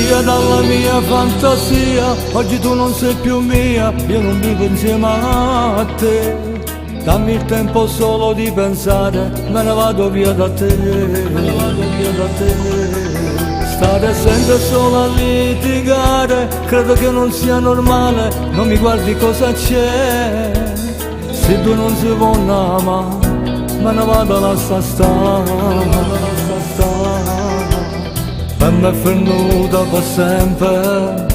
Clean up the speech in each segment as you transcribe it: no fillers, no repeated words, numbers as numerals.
via dalla mia fantasia, oggi tu non sei più mia, io non vivo insieme a te. Dammi il tempo solo di pensare, me ne vado via da te, me ne vado via da te. Stare sempre solo a litigare, credo che non sia normale, non mi guardi cosa c'è. Se tu non si vuoi amare, me ne vado a lasciare stare. Per me è venuta per sempre,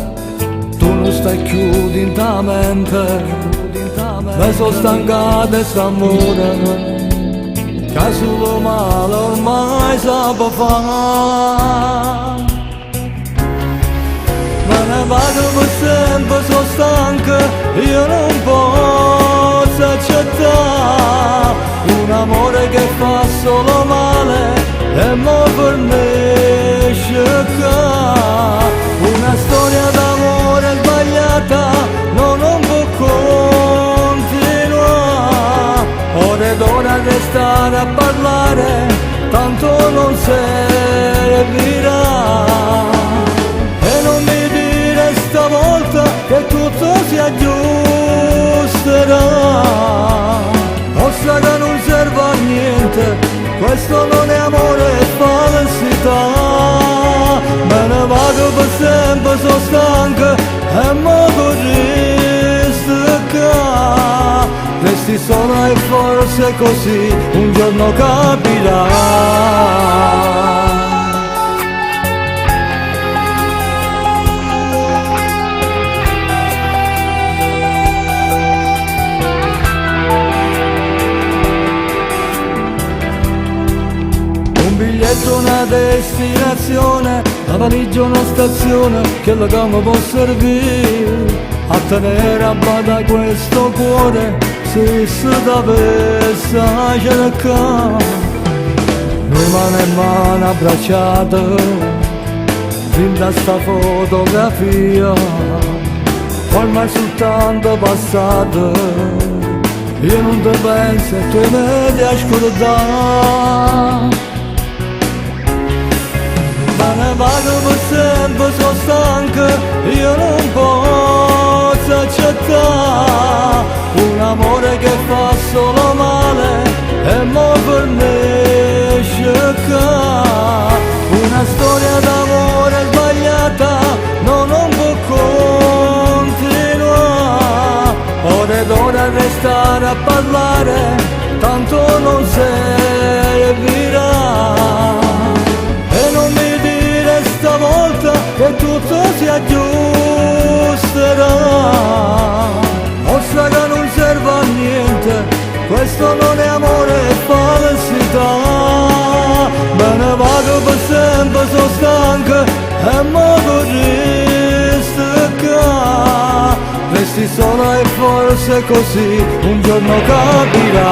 tu non stai chiudi in ta mente. Mi sono stancato di st'amore, che solo male ormai sa può fare. Me ne vado per sempre, sono stanca, io non posso accettare un amore che fa solo male e mo per me sciocca. Una storia d'amore sbagliata non può continuare. Ora ed ora di stare a parlare, tanto non servirà. E non mi dire stavolta che tutto si aggiusterà. Ossia che non serve a niente, questo non è amore, è falsità. Me ne vado per sempre, sono stanca e mo così stacca. Resti sola e forse così un giorno capirà. Un biglietto, una destinazione, la valigia una stazione, che la cama può servire a tenere a bada questo cuore, se si dovesse cercare. Noi mano in mano abbracciate, fin da sta fotografia, ormai soltanto passate. Io non ti penso e tu mi devi scordare. Me ne vado per sempre, sono stanca, io non posso accettare un amore che fa solo male e mo per me sciocca. Una storia d'amore sbagliata non può continuare. Ora ed ora restare a parlare, tanto non servirà. E non mi dire stavolta che tutto si aggiusterà. Ossia che non serve a niente, questo non è amore, è falsità. Me ne vado per sempre, sono stanca e mo così stacca. Resti sola e forse così un giorno capirà.